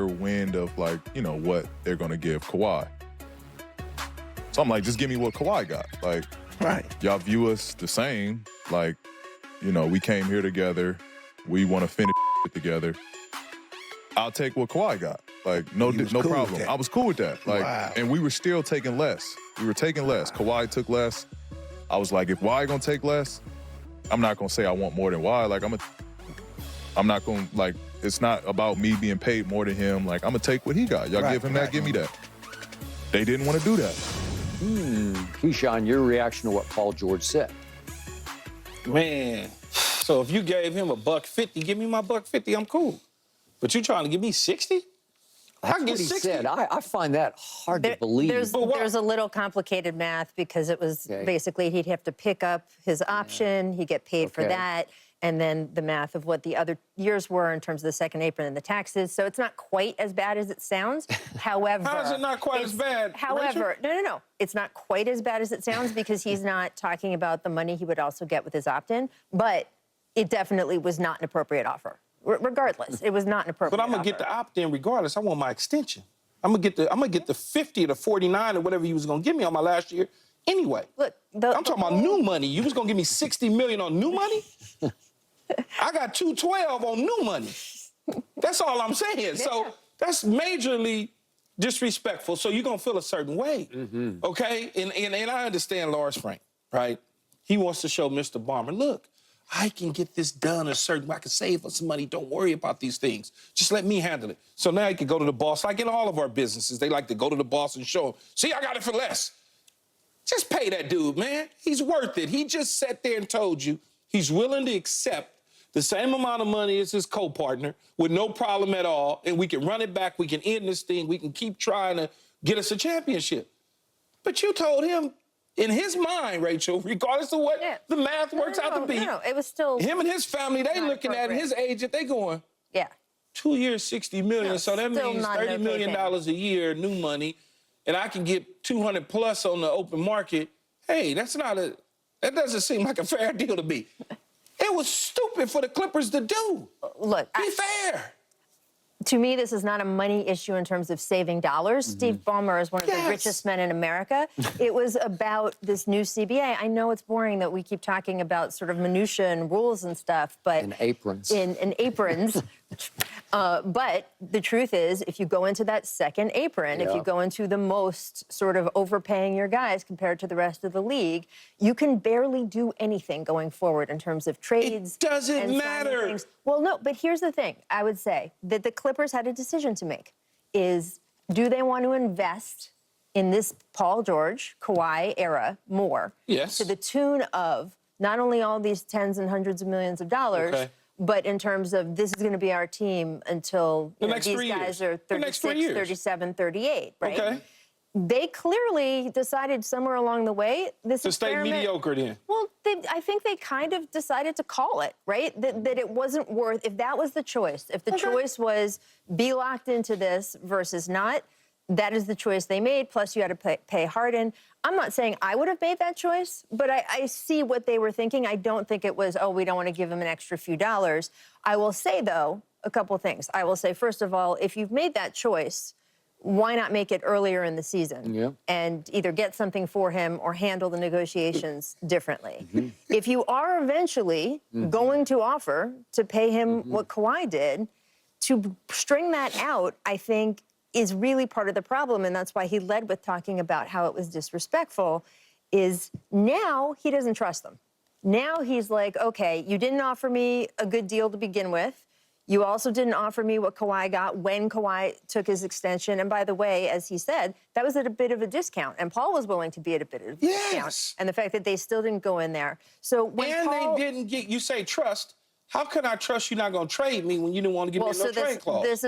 wind of, like, you know, what they're going to give Kawhi. So I'm like, just give me what Kawhi got. Like, right. Y'all view us the same. Like, you know, we came here together. We want to finish together. I'll take what Kawhi got. Like, no cool problem. I was cool with that. Like, wow. And we were still taking less. We were taking less. Kawhi took less. I was like, if Kawhi gonna take less, I'm not gonna say I want more than Kawhi. Like, I'm not gonna, like, it's not about me being paid more than him. Like, I'm gonna take what he got. Y'all give him that, give me that. They didn't want to do that. Keyshawn, your reaction to what Paul George said? Man, so if you gave him $150, give me my $150, I'm cool. But you trying to give me 60? That's what he said. I find that hard to believe. There's a little complicated math because it was basically he'd have to pick up his option, he'd get paid for that, and then the math of what the other years were in terms of the second apron and the taxes. So it's not quite as bad as it sounds. However, how is it not quite as bad? However, no. It's not quite as bad as it sounds because he's not talking about the money he would also get with his opt-in, but it definitely was not an appropriate offer. Regardless, it was not an appropriate But I'm gonna get the opt-in regardless. I want my extension. I'm gonna get the 50 or the 49 or whatever you was gonna give me on my last year anyway. Look, I'm talking about new money. You was gonna give me 60 million on new money? I got 212 on new money. That's all I'm saying. Yeah. So that's majorly disrespectful. So you're gonna feel a certain way, okay? And I understand Lars Frank, right? He wants to show Mr. Barmer, look, I can get this done a certain way. I can save us some money. Don't worry about these things. Just let me handle it. So now you can go to the boss. Like in all of our businesses, they like to go to the boss and show him, see, I got it for less. Just pay that dude, man. He's worth it. He just sat there and told you he's willing to accept the same amount of money as his co-partner with no problem at all, and we can run it back. We can end this thing. We can keep trying to get us a championship. But you told him, in his mind, Rachel, regardless of what the math works out to be, it was still him and his family, they looking at his agent, they going, 2 years, 60 million, so that means $30 million a year, new money, and I can get 200 plus on the open market. Hey, that doesn't seem like a fair deal to me. It was stupid for the Clippers to do. Look, be fair. To me, this is not a money issue in terms of saving dollars. Steve Ballmer is one of the richest men in America. It was about this new CBA. I know it's boring that we keep talking about sort of minutia and rules and stuff, but... And aprons. In aprons. But the truth is, if you go into that second apron, if you go into the most sort of overpaying your guys compared to the rest of the league, you can barely do anything going forward in terms of trades. It doesn't matter. Well, no, but here's the thing. I would say that the Clippers had a decision to make. Do they want to invest in this Paul George, Kawhi era more? Yes. To the tune of not only all these tens and hundreds of millions of dollars, but in terms of this is going to be our team until these guys are 36, 37, 38, right? Okay. They clearly decided somewhere along the way this to stay mediocre then. Well, I think they kind of decided to call it, right? That it wasn't worth, if that was the choice, if the choice was be locked into this versus not, that is the choice they made, plus you had to pay Harden. I'm not saying I would have made that choice, but I see what they were thinking. I don't think it was, oh, we don't want to give him an extra few dollars. I will say, though, a couple things. I will say, first of all, if you've made that choice, why not make it earlier in the season and either get something for him or handle the negotiations differently? If you are eventually going to offer to pay him what Kawhi did, to string that out, I think, is really part of the problem, and that's why he led with talking about how it was disrespectful, is now he doesn't trust them. Now he's like, okay, you didn't offer me a good deal to begin with. You also didn't offer me what Kawhi got when Kawhi took his extension. And by the way, as he said, that was at a bit of a discount. And Paul was willing to be at a bit of a discount. And the fact that they still didn't go in there. So when they didn't get, you say trust. How can I trust you're not going to trade me when you didn't want to give me no trade clause? This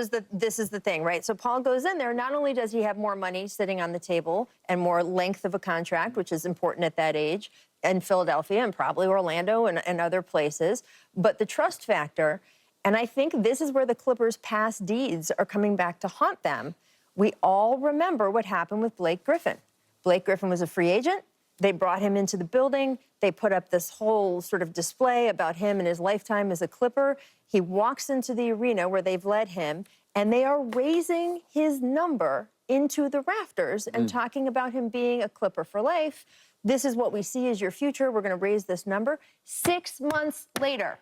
is the thing, right? So Paul goes in there. Not only does he have more money sitting on the table and more length of a contract, which is important at that age, in Philadelphia and probably Orlando and other places, but the trust factor. And I think this is where the Clippers' past deeds are coming back to haunt them. We all remember what happened with Blake Griffin. Blake Griffin was a free agent. They brought him into the building. They put up this whole sort of display about him and his lifetime as a Clipper. He walks into the arena where they've led him, and they are raising his number into the rafters and talking about him being a Clipper for life. This is what we see as your future. We're going to raise this number. 6 months later,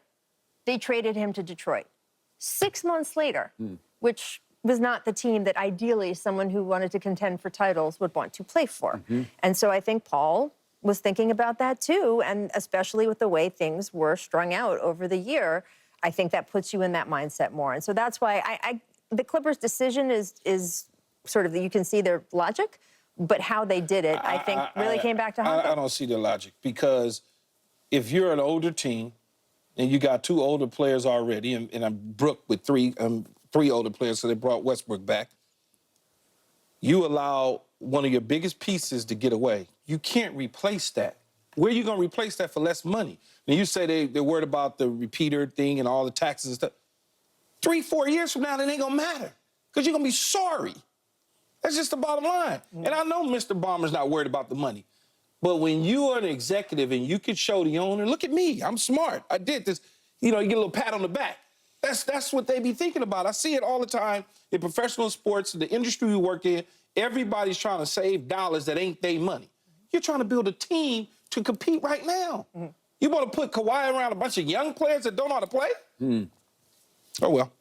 they traded him to Detroit. 6 months later, which was not the team that ideally someone who wanted to contend for titles would want to play for. And so I think Paul was thinking about that too, and especially with the way things were strung out over the year, I think that puts you in that mindset more. And so that's why the Clippers' decision is sort of, you can see their logic, but how they did it, I think, really came back to haunt them. I don't see the logic, because if you're an older team and you got 2 older players already, and I'm Brook with 3 older players, so they brought Westbrook back, you allow one of your biggest pieces to get away. You can't replace that. Where are you going to replace that for less money? And you say they're worried about the repeater thing and all the taxes and stuff. 3, 4 years from now, it ain't going to matter, because you're going to be sorry. That's just the bottom line. And I know Mr. Ballmer's not worried about the money. But when you are an executive and you can show the owner, look at me, I'm smart, I did this, you get a little pat on the back. That's what they be thinking about. I see it all the time in professional sports, the industry we work in. Everybody's trying to save dollars that ain't their money. You're trying to build a team to compete right now. You want to put Kawhi around a bunch of young players that don't know how to play? Oh, well.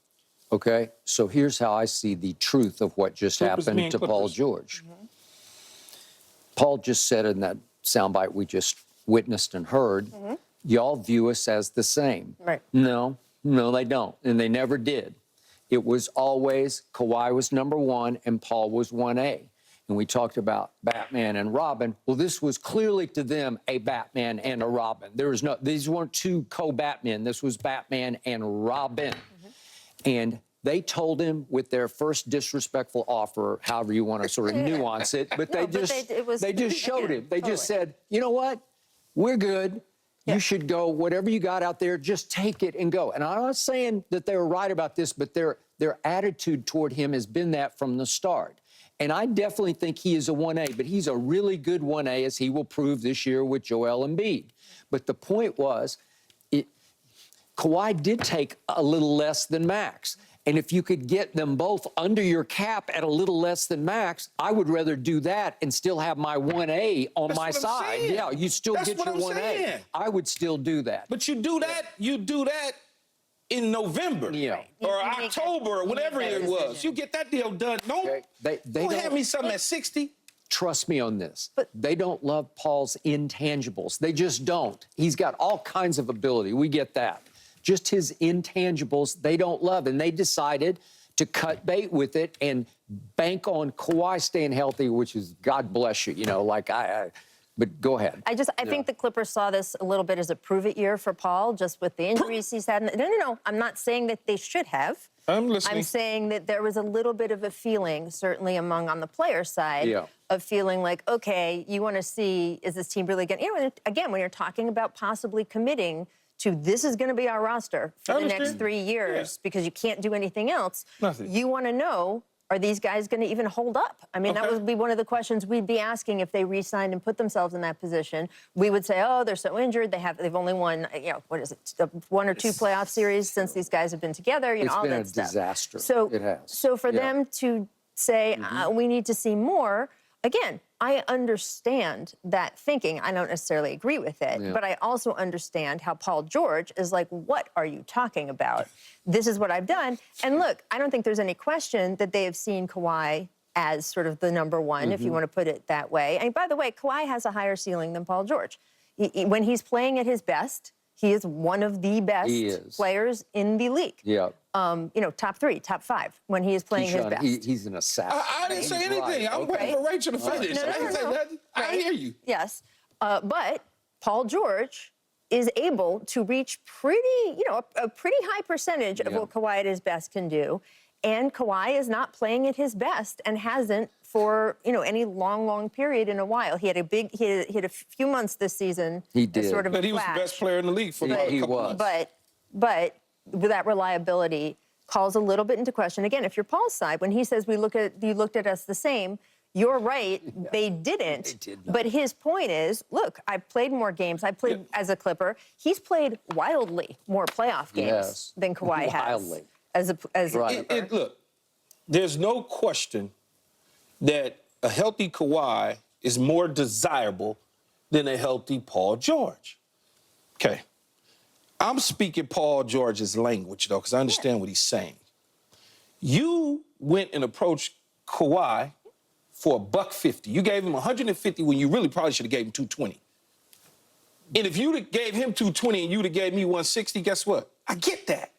Okay, so here's how I see the truth of what just happened to Paul George. Paul just said in that soundbite we just witnessed and heard, y'all view us as the same. Right. No, they don't, and they never did. It was always Kawhi was number 1 and Paul was 1A. And we talked about Batman and Robin. Well, this was clearly to them a Batman and a Robin. These weren't 2 co-Batmen. This was Batman and Robin. And they told him with their first disrespectful offer, however you want to sort of nuance it, but they just showed him. They just said, you know what? We're good. You should go, whatever you got out there, just take it and go. And I'm not saying that they were right about this, but their attitude toward him has been that from the start. And I definitely think he is a 1A, but he's a really good 1A, as he will prove this year with Joel Embiid. But the point was, Kawhi did take a little less than max. And if you could get them both under your cap at a little less than max, I would rather do that and still have my 1A on my side. Yeah, you still get your 1A. I would still do that. But you do that in November or October or whatever it was. You get that deal done. Don't have me something at 60. Trust me on this. But they don't love Paul's intangibles. They just don't. He's got all kinds of ability. We get that. Just his intangibles, they don't love. And they decided to cut bait with it and bank on Kawhi staying healthy, which is, God bless you, but go ahead. I think the Clippers saw this a little bit as a prove-it year for Paul, just with the injuries he's had. No. I'm not saying that they should have. I'm listening. I'm saying that there was a little bit of a feeling, certainly on the player side, of feeling like, okay, you want to see, is this team really getting, again, when you're talking about possibly committing to this is going to be our roster for the next 3 years because you can't do anything else. You want to know, are these guys going to even hold up? I mean, that would be one of the questions we'd be asking if they re-signed and put themselves in that position. We would say, oh, they're so injured. They've only won, 1 or 2 playoff series since these guys have been together. All that stuff. It's been a disaster. So, it has. So for them to say, we need to see more, again, I understand that thinking. I don't necessarily agree with it, but I also understand how Paul George is like, what are you talking about? This is what I've done. And look, I don't think there's any question that they have seen Kawhi as sort of the number 1, if you want to put it that way. And by the way, Kawhi has a higher ceiling than Paul George. When he's playing at his best, he is one of the best players in the league. Top 3, top 5 when he is playing his best. He's an assassin. I didn't say anything. I'm waiting for Rachel to finish. I didn't say nothing. I hear you. Yes. But Paul George is able to reach a pretty high percentage of what Kawhi at his best can do. And Kawhi is not playing at his best and hasn't for, any long period in a while. He had a few months this season. He did. Sort of but he was the best player in the league for a couple months. But that reliability calls a little bit into question. Again, if you're Paul's side, when he says you looked at us the same, you're right, they didn't. They did not. But his point is, look, I've played more games. I played as a Clipper. He's played wildly more playoff games than Kawhi has. Wildly. As a Look, there's no question that a healthy Kawhi is more desirable than a healthy Paul George. Okay. I'm speaking Paul George's language, though, because I understand what he's saying. You went and approached Kawhi for $150. You gave him $150 when you really probably should have gave him $220. And if you'd have gave him $220 and you'd have gave me $160, guess what? I get that.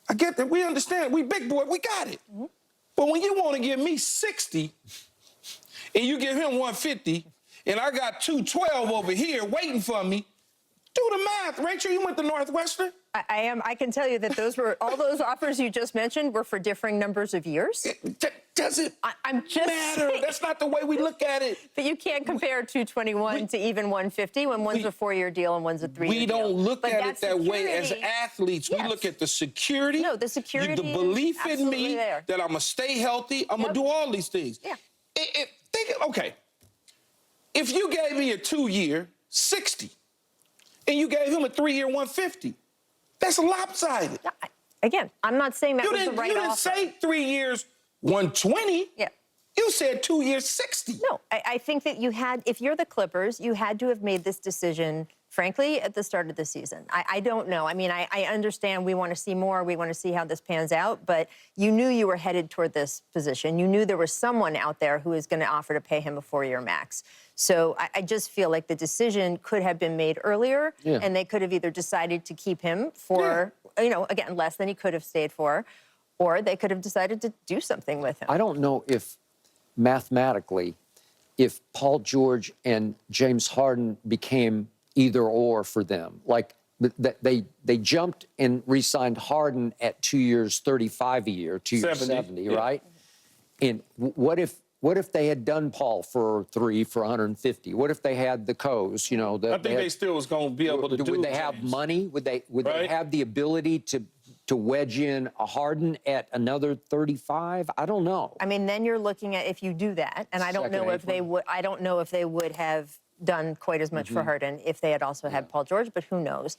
I get that. We understand. We big boy. We got it. But when you want to give me $60 and you give him $150 and I got $212 over here waiting for me, do the math. Rachel, you went to Northwestern? I am. I can tell you that those were all those offers you just mentioned were for differing numbers of years. Does it I'm just matter? saying. That's not the way we look at it. But you can't compare 221 to even 150 when one's a 4-year deal and one's a 3-year deal. We don't look But at it that way as security- athletes. We Yes. look at the security. No, the security the is belief in absolutely me there. that I'm going to stay healthy. I'm going to do all these things. Yeah. Okay. If you gave me a 2-year, 60, and you gave him a 3-year, 150, that's lopsided. Again, I'm not saying that You was the didn't, right you didn't offer. say 3 years, 120. Yeah. You said 2 years, 60. No, I think that you had, if you're the Clippers, you had to have made this decision, frankly, at the start of the season. I don't know. I mean, I understand we want to see more. We want to see how this pans out. But you knew you were headed toward this position. You knew there was someone out there who was going to offer to pay him a 4-year max. So I just feel like the decision could have been made earlier, and they could have either decided to keep him for, again, less than he could have stayed for, or they could have decided to do something with him. I don't know if mathematically, if Paul George and James Harden became either or for them. Like they jumped and re-signed Harden at 2 years, 35 a year, 2 years, 70, right? And what if they had done Paul for 3 for 150? What if they had the Coes? I think they still was going to be able to do. Would they have money? Would they have the ability to wedge in a Harden at another 35? I don't know. I mean, then you're looking at if you do that, and I don't know if they would. I don't know if they would have done quite as much for Harden if they had also had Paul George, but who knows?